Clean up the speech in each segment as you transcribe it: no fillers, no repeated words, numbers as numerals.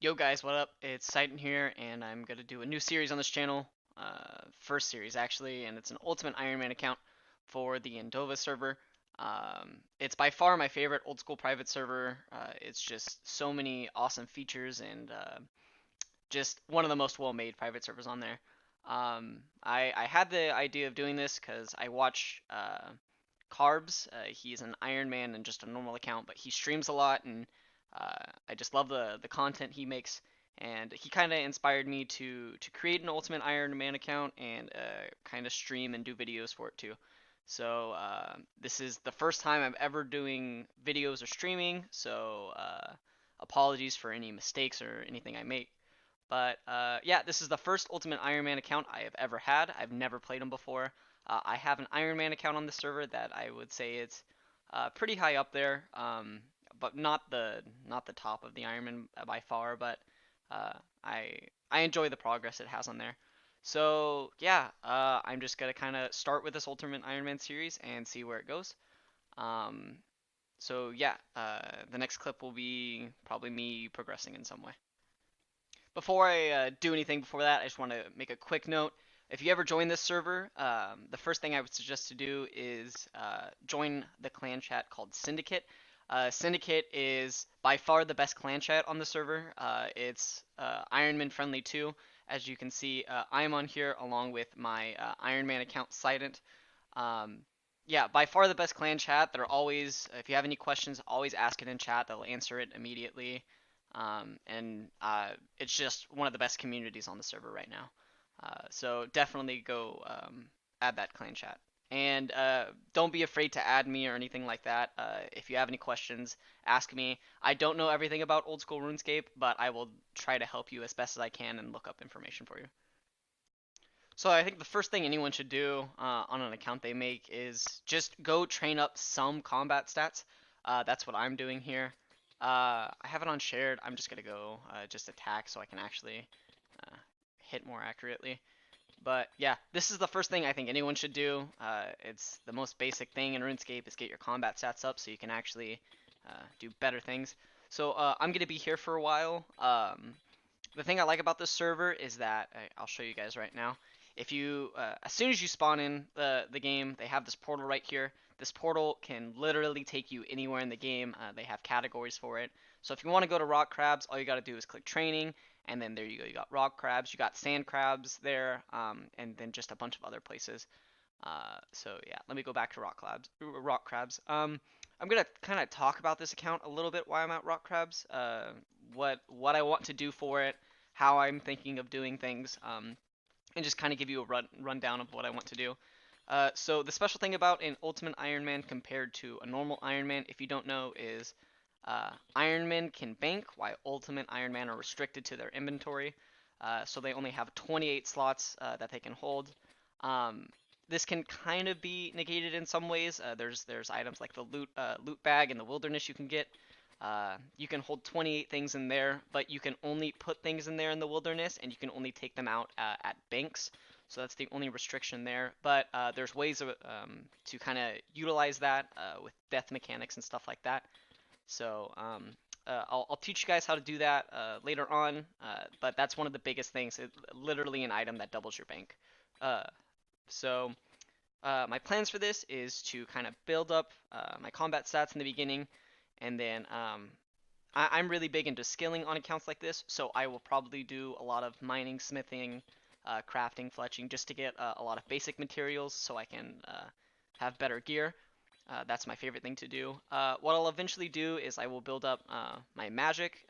Yo guys, what up? It's Titan here, and I'm gonna do a new series on this channel. First series actually, and it's an Ultimate Ironman account for the Indova server. It's by far my favorite old school private server. It's just so many awesome features and just one of the most well-made private servers on there. I had the idea of doing this because I watch Carbs. He's an Iron Man and just a normal account, but he streams a lot, and I just love the content he makes. And he kind of inspired me to create an Ultimate Iron Man account and kind of stream and do videos for it too. So this is the first time I'm ever doing videos or streaming. So apologies for any mistakes or anything I make. But yeah, this is the first Ultimate Iron Man account I have ever had. I've never played him before. I have an Iron Man account on the server that I would say it's pretty high up there, but not the top of the Iron Man by far. But uh, I I enjoy the progress it has on there. So yeah, I'm just gonna kind of start with this Ultimate Iron Man series and see where it goes. Um, so yeah, the next clip will be probably me progressing in some way. Before I do anything before that, I just want to make a quick note. If you ever join this server, the first thing I would suggest to do is join the clan chat called Syndicate. Syndicate is by far the best clan chat on the server. It's Ironman friendly too. As you can see, I'm on here along with my Ironman account Silent. Um, yeah, by far the best clan chat. They're always, if you have any questions, always ask it in chat. They'll answer it immediately. And it's just one of the best communities on the server right now. So definitely go add that clan chat. And don't be afraid to add me or anything like that. If you have any questions, ask me. I don't know everything about old school RuneScape, but I will try to help you as best as I can and look up information for you. So I think the first thing anyone should do on an account they make is just go train up some combat stats. That's what I'm doing here. I have it on shared. I'm just gonna go just attack so I can actually uh, hit more accurately. But yeah, this is the first thing I think anyone should do. It's the most basic thing in RuneScape is get your combat stats up so you can actually do better things. So I'm gonna be here for a while. The thing I like about this server is that I'll show you guys right now. If you, as soon as you spawn in the game, they have this portal right here. This portal can literally take you anywhere in the game. They have categories for it. So if you want to go to rock crabs, all you got to do is click training, and then there you go. You got rock crabs, you got sand crabs there, and then just a bunch of other places. So yeah, let me go back to rock crabs. Rock crabs. I'm gonna kind of talk about this account a little bit while I'm at rock crabs. What I want to do for it, how I'm thinking of doing things, and just kind of give you a rundown of what I want to do. So the special thing about an Ultimate Iron Man compared to a normal Iron Man, if you don't know, is Iron Man can bank, while Ultimate Iron Man are restricted to their inventory. So they only have 28 slots that they can hold. Um, this can kind of be negated in some ways. There's items like the loot bag in the wilderness you can get. You can hold 28 things in there, but you can only put things in there in the wilderness, and you can only take them out at banks. So that's the only restriction there. But there's ways to kind of utilize that with death mechanics and stuff like that. So I'll teach you guys how to do that later on. But that's one of the biggest things. It's literally an item that doubles your bank. Uh, so my plans for this is to kind of build up my combat stats in the beginning, and then I'm really big into skilling on accounts like this, so I will probably do a lot of mining, smithing, crafting, fletching, just to get a lot of basic materials so I can have better gear. That's my favorite thing to do. What I'll eventually do is I will build up my magic.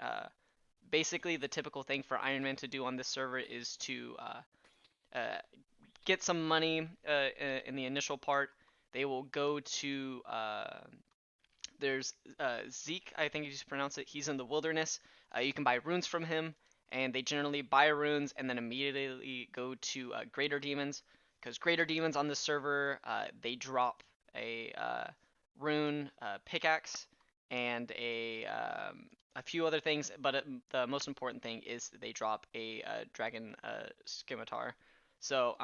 Basically, the typical thing for Iron Man to do on this server is to uh, get some money in the initial part. They will go to there's Zeke, I think you just pronounce it. He's in the wilderness. You can buy runes from him, and they generally buy runes and then immediately go to greater demons, because greater demons on this server they drop a rune pickaxe and a few other things, but the most important thing is they drop a dragon scimitar. So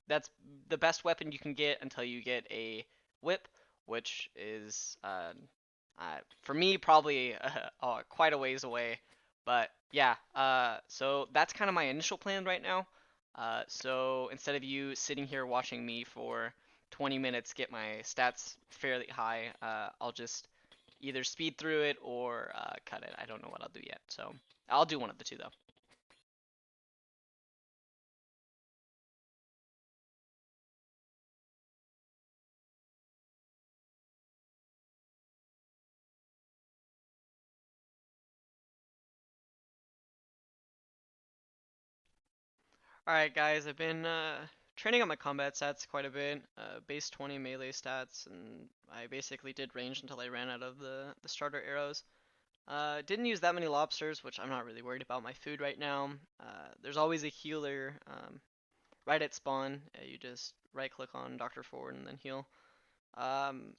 that's the best weapon you can get until you get a whip, which is for me probably quite a ways away. But yeah, so that's kind of my initial plan right now. So instead of you sitting here watching me for 20 minutes get my stats fairly high, I'll just either speed through it or cut it. I don't know what I'll do yet. So I'll do one of the two though. Alright guys, I've been training up my combat stats quite a bit, base 20 melee stats, and I basically did range until I ran out of the starter arrows. Didn't use that many lobsters, which I'm not really worried about my food right now. There's always a healer right at spawn. You just right click on Dr. Forward and then heal. Um,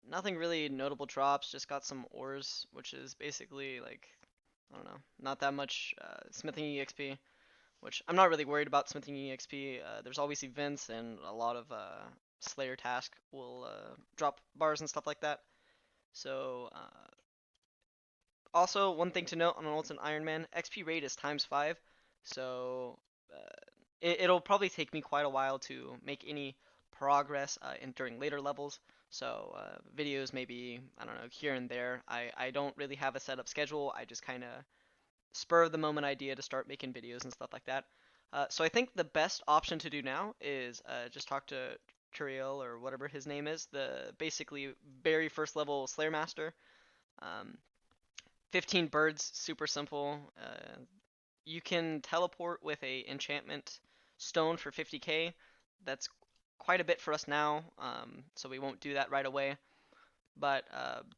Nothing really notable drops, just got some ores, which is basically like, I don't know, not that much smithing EXP, which I'm not really worried about smithing EXP. There's always events and a lot of Slayer task will drop bars and stuff like that. So also, one thing to note on an Ultimate Ironman, XP rate is times 5, so it'll probably take me quite a while to make any progress during later levels. So videos maybe, I don't know, here and there. I don't really have a set up schedule. I just kind of spur of the moment idea to start making videos and stuff like that. So I think the best option to do now is just talk to Curiel or whatever his name is, the basically very first level Slayer Master. Um, 15 birds, super simple. You can teleport with a enchantment stone for 50k. That's quite a bit for us now, so we won't do that right away. But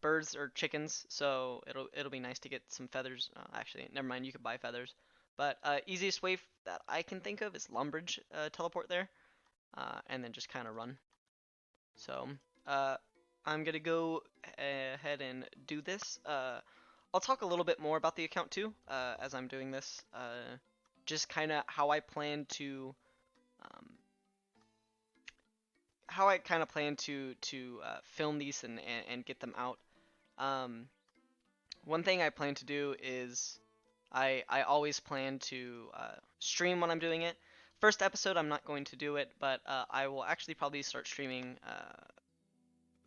birds or chickens, so it'll be nice to get some feathers. Actually, never mind, you could buy feathers. But easiest way that I can think of is Lumbridge teleport there, and then just kind of run. So uh, I'm gonna go ahead and do this. I'll talk a little bit more about the account too, as I'm doing this. Just kind of um, how I kind of plan to film these and get them out. Um, One thing I plan to do is I always plan to stream when I'm doing it. First episode I'm not going to do it, but I will actually probably start streaming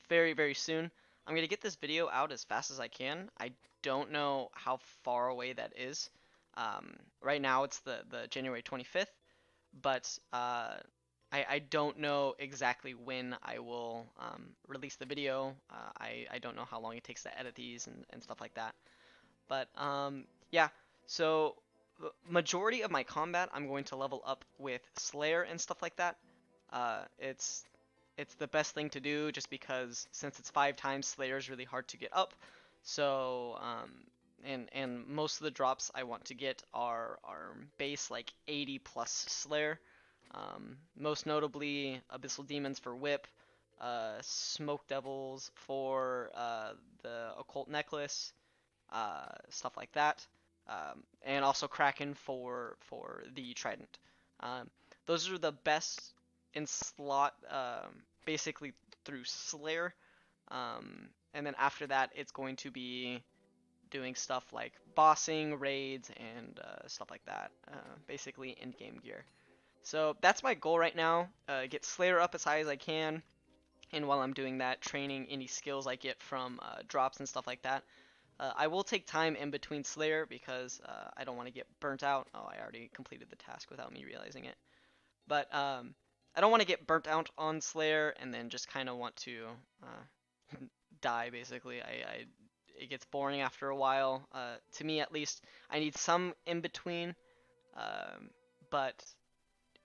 very soon. I'm gonna get this video out as fast as I can. I don't know how far away that is. Right now it's the January 25th, but I don't know exactly when I will release the video. I don't know how long it takes to edit these and stuff like that. But yeah, so the majority of my combat I'm going to level up with Slayer and stuff like that. It's the best thing to do just because since it's 5 times, Slayer is really hard to get up. So and most of the drops I want to get are base like 80 plus Slayer. Most notably Abyssal Demons for Whip, Smoke Devils for the Occult Necklace, stuff like that, and also Kraken for the Trident. Um, those are the best in slot, basically through Slayer, and then after that it's going to be doing stuff like bossing, raids, and stuff like that. Basically in-game gear. So that's my goal right now. Get Slayer up as high as I can, and while I'm doing that, training any skills I get from drops and stuff like that. I will take time in between Slayer because I don't want to get burnt out. Oh, I already completed the task without me realizing it. But I don't want to get burnt out on Slayer and then just kind of want to die basically. It gets boring after a while. To me at least, I need some in between. Um, but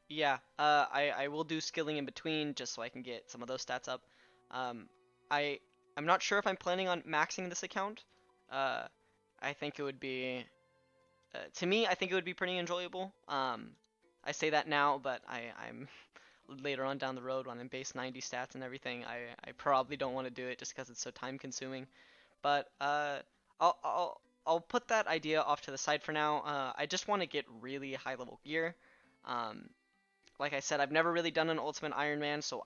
yeah, I will do skilling in between just so I can get some of those stats up. Um, I I'm not sure if I'm planning on maxing this account. Uh, I think it would be to me I think it would be pretty enjoyable. I say that now, but I'm later on down the road when I'm base 90 stats and everything. I probably don't want to do it just because it's so time consuming. But I'll I'll I'll put that idea off to the side for now. I just want to get really high level gear. Um, like I said, I've never really done an Ultimate Ironman, so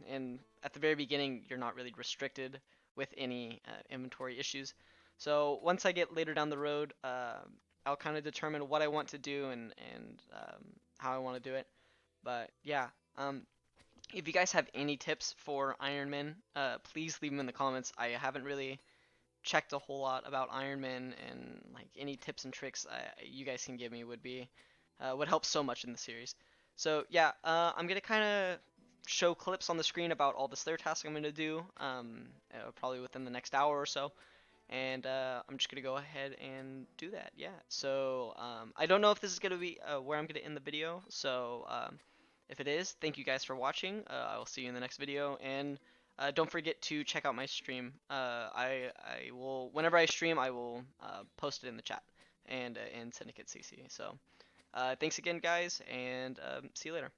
and at the very beginning, you're not really restricted with any inventory issues. So once I get later down the road, I'll kind of determine what I want to do and how I want to do it. But yeah, um, if you guys have any tips for Ironman, please leave them in the comments. I haven't really checked a whole lot about Ironman, and like any tips and tricks you guys can give me would help so much in the series. So yeah, I'm gonna kind of show clips on the screen about all the Slayer tasks I'm gonna do, probably within the next hour or so, and I'm just gonna go ahead and do that. Yeah. So I don't know if this is gonna be where I'm gonna end the video. So if it is, thank you guys for watching. I will see you in the next video, and don't forget to check out my stream. I will whenever I stream, I will post it in the chat and in Syndicate CC. So thanks again, guys, and see you later.